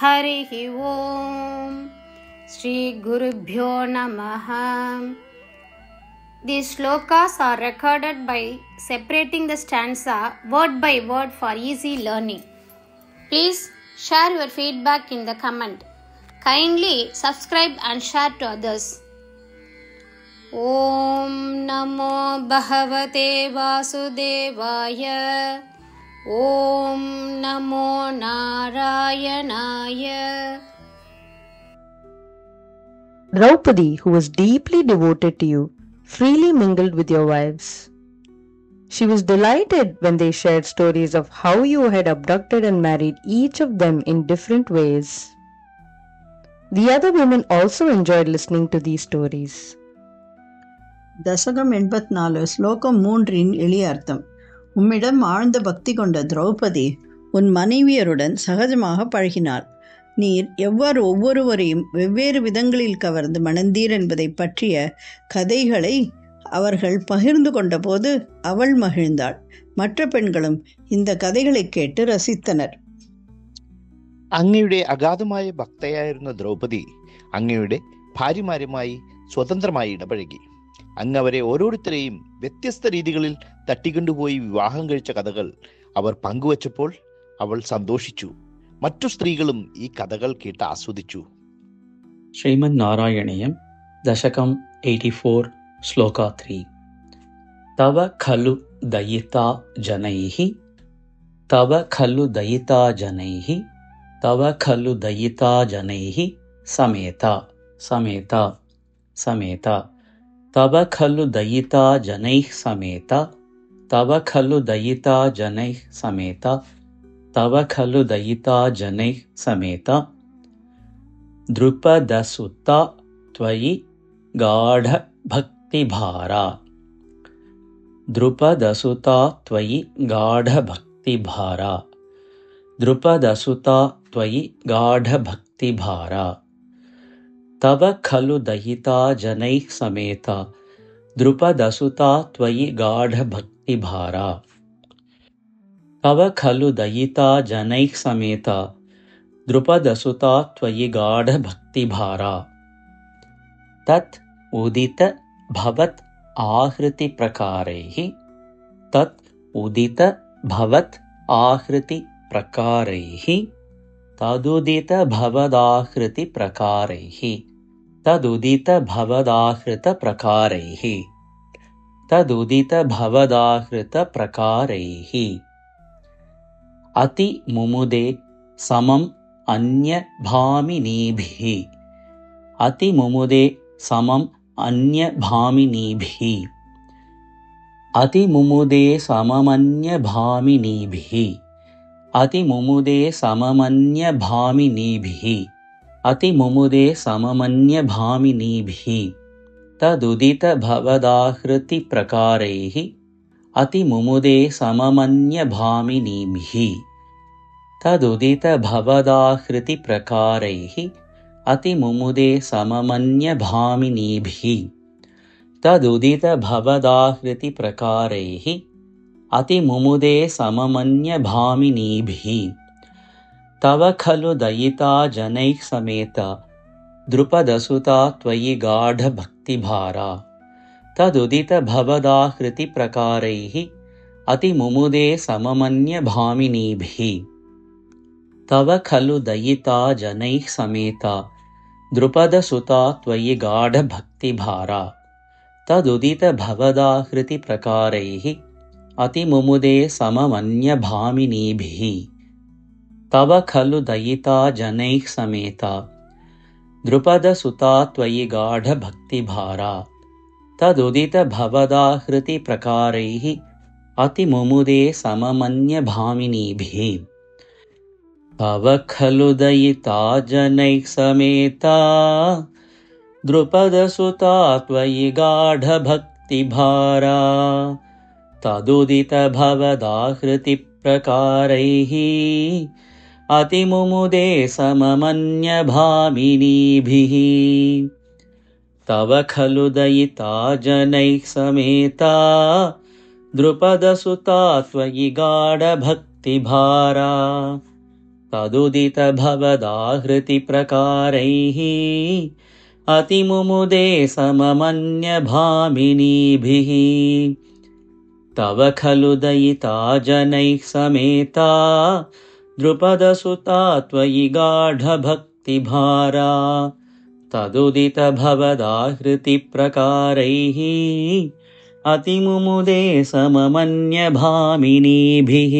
हरिः ओम श्री गुरुभ्यो नमः. These shlokas are recorded by separating the stanza word by word for easy learning. Please share your feedback in the comment. Kindly subscribe and share to others. Om Namo Bhagavate Vasudevaya. Om Namo Narayanaya. Draupadi, who was deeply devoted to you, freely mingled with your wives. She was delighted when they shared stories of how you had abducted and married each of them in different ways. The other women also enjoyed listening to these stories. தசகம் 84 ஸ்லோகம் 3 எளிய அர்த்தம். உம்மிடம் ஆழ்ந்த பக்தி கொண்ட திரௌபதி உன் மனைவியருடன் சகஜமாக பழகினாள். நீர் எவ்வாறு ஒவ்வொருவரையும் வெவ்வேறு விதங்களில் கவர்ந்து மணந்தீர் என்பதை பற்றிய கதைகளை அவர்கள் பகிர்ந்து கொண்டபோது அவள் மகிழ்ந்தாள். மற்ற பெண்களும் இந்த കഥകളെ കേട്ട് രസിத்தனர். അങ്ങയുടെ അഗാധമായ ഭക്തയായിരുന്ന ദ്രൗപദി അങ്ങയുടെ ഭാര്യമാരുമായി സ്വതന്ത്രമായി ഇടപഴകി. അങ്ങ് അവരെ ഓരോരുത്തരെയും വ്യത്യസ്ത രീതികളിൽ തട്ടിക്കൊണ്ടുപോയി വിവാഹം കഴിച്ച കഥകൾ അവർ പങ്കുവച്ചപ്പോൾ അവൾ സന്തോഷിച്ചു. മറ്റു സ്ത്രീകളും ഈ കഥകൾ കേട്ട് ആസ്വദിച്ചു. ശ്രീമദ് നാരായണീയം ദശകം 84 ശ്ലോക 3. തവ ഖലു ദയിതാ ജനൈഹി തവ ഖലു ദയിതാ ജനൈഹി തവ ഖലു ദയിതാ ജനൈഹി സമേത സമേത സമേത തവ ഖലു ദയിതാ ജനൈഹി സമേത തവ ഖലു ദയിതാ ജനൈഹി സമേത തവ ഖലു ദയിതാ ജനൈഹി സമേത ദ്രുപദസുത ത്വയി ഗാഢ ഭക്തിഭാര ദ്രുപദസുത ത്വയി ഗാഢ ഭക്തിഭാര ദ്രുപദസുത ത്വയി ഗാഢ ഭക്തിഭാര തവ ഖലു ദയിതാ ജനൈഹി സമേത ദ്രുപദസുത ത്വയി ഗാഢ ഭക്തിഭാര തവ ഖലു ദയിതാ ജനൈഹി സമേത ദ്രുപദസുത ത്വയി ഗാഢ ഭക്തിഭാര തത് ഉദിത ഭവത് ആഹൃതി പ്രകാരൈഃ തത് ഉദിത ഭവത് ആഹൃതി പ്രകാരൈഃ തദുദിത ഭവദാഹൃതി പ്രകാരൈഃ തദുദിത ഭവദാഹൃത പ്രകാരൈഃ തദുദിത ഭവദാഹൃത പ്രകാരൈഃ അതി മുമുദേ സമം അന്യഭാമിനീഭിഃ അതി മുമുദേ സമം അന്യഭാമിനീഭിഃ അതി മുമുദേ സമമന്യഭാമിനീഭിഃ അതി മുമുദേ സമമന്യഭാമിനീഭിഃ അതി മുമുദേ സമമന്യഭാമിനീഭിഃ തദുദിത ഭവദാഹൃതി പ്രകാരൈഃ അതി മുമുദേ സമമന്യഭാമിനീഭിഃ തദുദിത ഭവദാഹൃതി പ്രകാരൈഃ അതി മുമുദേ സമമന്യഭാമിനീഭിഃ തദുദിത ഭവദാഹൃതി പ്രകാരൈഃ അതി മുമുദേ സമമന്യഭാമിനീഭിഃ തവ ഖലു ദയിതാ ജനൈഃ സമേത ദ്രുപദസുത ത്വയി ഗാഢ ഭക്തിഭാര തദുദിത ഭവദാഹൃതി പ്രകാരൈഃ അതി മുമുദേ സമമന്യഭാമിനീഭിഃ തവ ഖലു ദയിതാ ജനൈഃ സമേത ദ്രുപദസുത ത്വയി ഗാഢ ഭക്തിഭാര തദുദിത ഭവദാഹൃതി പ്രകാരൈഃ അതി മുമുദേ സമമന്യഭാമിനീഭിഃ തവ ഖലു ദയിതാ ജനൈഃ സമേത ദ്രുപദസുത ത്വയി ഗാഢ ഭക്തിഭാര തദുദിത ഭവദാഹൃതി പ്രകാരൈഃ അതി മുമുദേ സമമന്യഭാമിനീഭിഃ തവ ഖലു ദയിതാ ജനൈഃ സമേത ദ്രുപദസുത ത്വയി ഗാഢ ഭക്തിഭാര തദുദിത ഭവദാഹൃതി പ്രകാരൈഃ അതി മുമുദേ സമമന്യഭാമിനീഭിഃ തവ ഖലു ദയിതാ ജനൈഃ സമേത ദ്രുപദസുത ത്വയി ഗാഢ ഭക്തിഭാര तदुदितभवदाहृतिप्रकारैः अतिमुमुदे सममन्यभामिनीभिः तव खलु दयिता जनैः समेता द्रुपदसुता त्वयि गाढभक्तिभारा तदुदितभवदाहृतिप्रकारैः अतिमुमुदे सममन्यभामिनीभिः